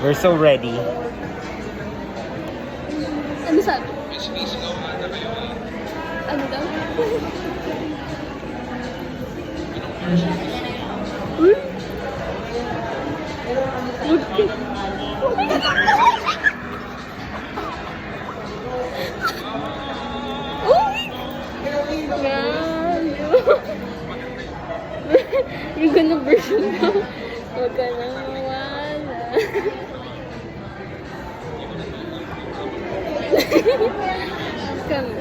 We're so ready. Ano sabi? Ano daw? Uy! Yung ganang version daw. Huwag ka nang mawala. Kami.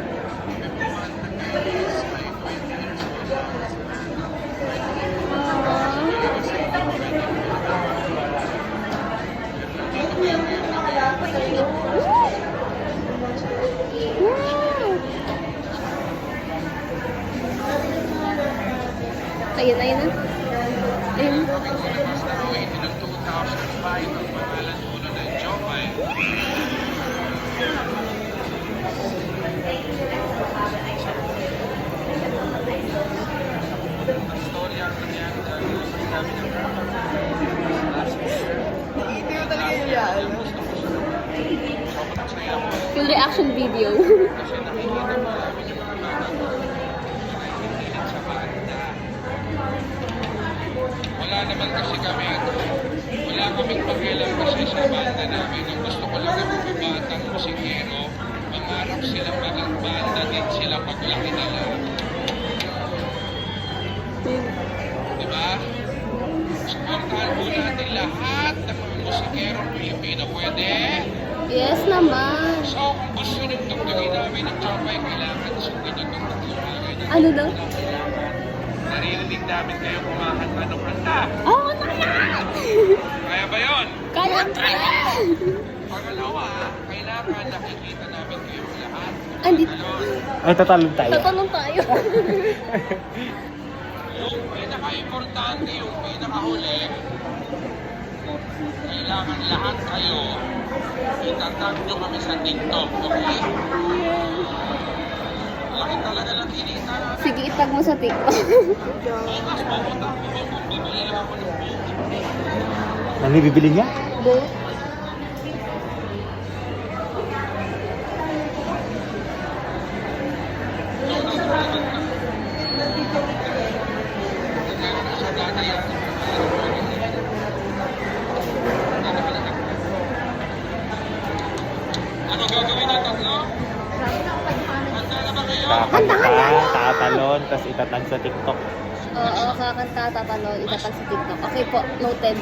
Ayun, ayun na. Ayun. Full reaction video. Wala naman kasi kami, wala kaming pakialam kasi sa banda namin. Ang gusto ko lang ng mga batang musikero, mangarap silang maging banda din sila paglaki nila. Diba? Supportahan po natin lahat ng mga musikero Pilipino. Pwede? Yes naman. So, kung gusto nyo tugtugin namin ng Jopay, kailangan sundin yung tugtugin. Ano daw? Naririnig namin kayo kumakanta ng kanta. Oo, kaya! Kaya ba yun? Kaya! Pangalawa, kailangan nakikita namin kayong lahat. Andito. Ay, tatalon tayo. Tatanong tayo. Yung pinaka-importante, yung pinaka-huli, kailangan lahat kayo itatag nyo kami sa TikTok, okay? Laki talaga lang kinita namin. Sige, itag mo sa TikTok. Bukas pupunta ko kung bibili lang ako ng book. Ano bibili niya? Bo. Ano gagawin ng tatlo? Handa na ba kayo? Kakanta, tatalon, tapos itatag sa TikTok. Oo, kakanta, tatalon, itatag sa TikTok. Okay po, noted.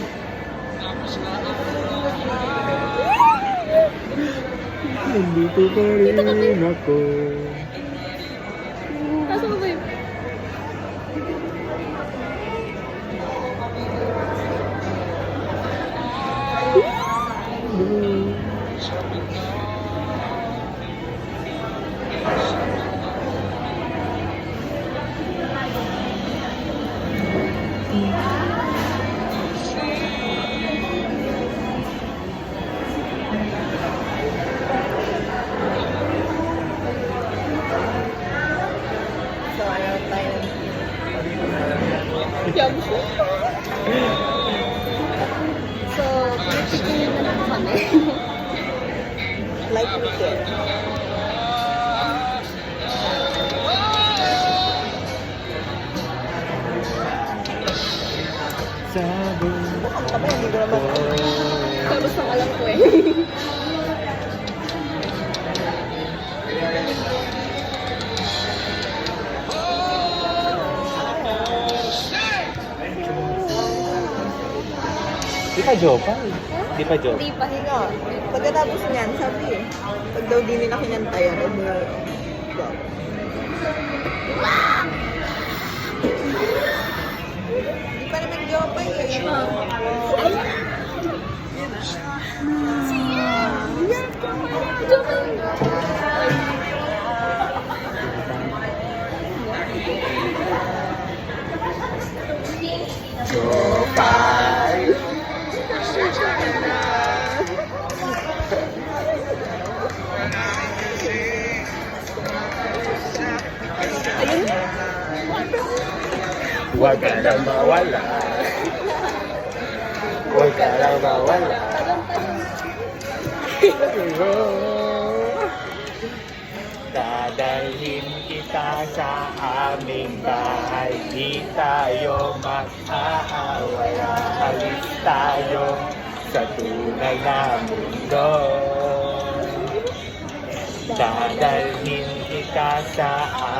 Tapos na Nandito pa rin ako. Nasaan ba yun? So, pipigil na lang kami. Like we did. Sabi Ang kamay, hindi ko naman. Tapos ang alam ko eh. Di pa joke Di pa joke. Hindi pa. Nga, pagkatapos niyan, sabi eh, pag daw di nila kinantayan, go. Di pa naman gawapay eh. Huwag ka lang mawala. Huwag ka lang mawala. Dadalhin kita sa aming bahay, di tayo mag-aaway. Alis tayo sa tunay na mundo. Dadalhin kita sa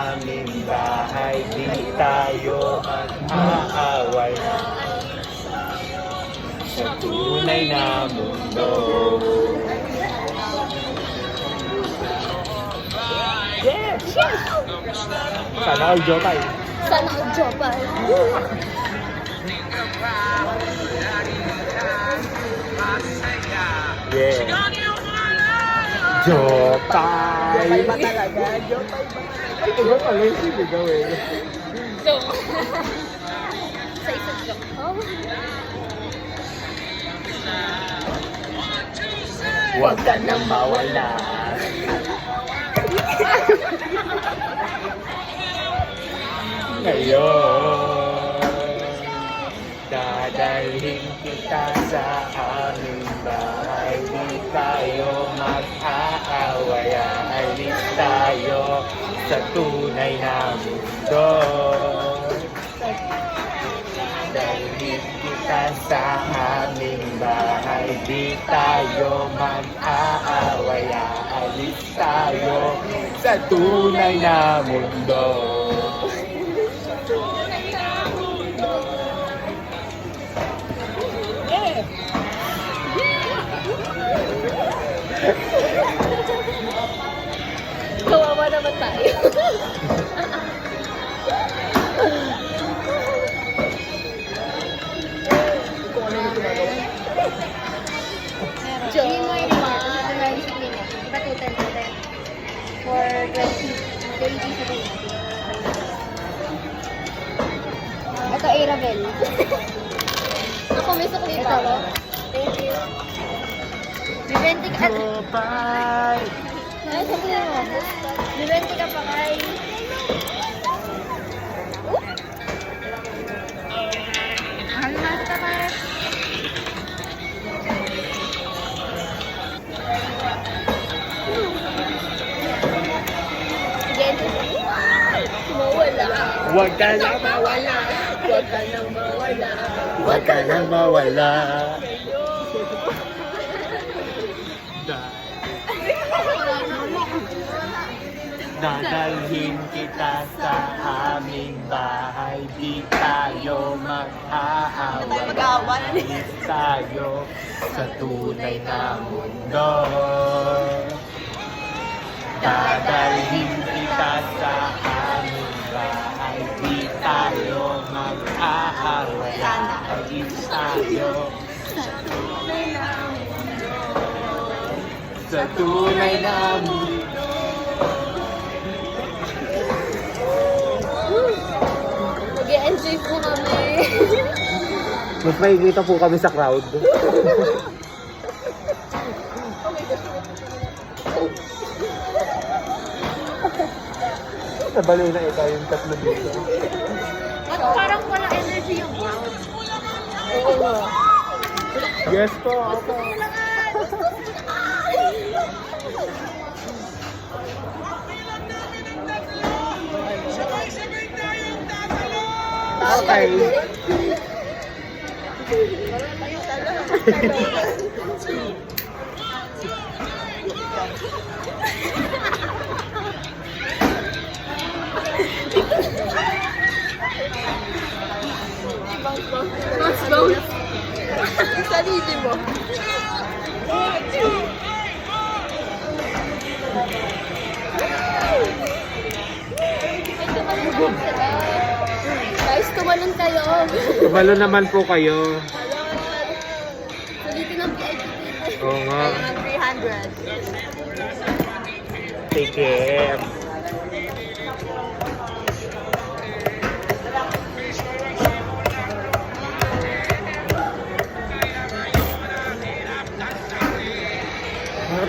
aming bahay, di tayo mag-aaway. Sa tunay na mundo. Yes! Sana all jokay. Sana ang jopay. Yeah. Jopay. Jopay ba talaga? Jopay ba? Ay, iba pala yung sinigaw eh. Joke. Sa isang joke. Oh. Huwag ka nang mawala. Ngayon, dadalhin kita sa aming bahay. Di tayo mag-aaway. Alis tayo sa tunay na mundo. Dalhin kita sa aming bahay. Di tayo mag-aaway. Alis tayo sa tunay na mundo. Kawawa naman tayo. Joke. Iba 210 for 20 Ito, Arabel. Ako, may sukli pa. Thank you. Bibenti ka. Jopay. Ay, sabi mo. Bibenti ka pa kay... Mahal na kita pa. Mawala. Huwag ka nang mawala. Huwag ka nang mawala. Huwag ka nang mawala. Dadalhin kita sa aming bahay. Di tayo mag-aaway. Alis tayo sa tunay na mundo. Dadalhin kita sa aming bahay. Di tayo mag-aaway. Alis tayo sa tunay na mundo. Mag-enjoy po kami. Mas makikita po kami sa crowd. Nabaliw na ikaw yung tatlo dito. At parang walang energy yung crowd. Oo. Yes po, ako. Okay. Let's go. Sarili mo. Ay, tumalon sila. Guys, tumalon kayo. Tumalo naman po kayo. Sulitin ang VIP ticket. Oo nga. Ayun ang 300. Take care.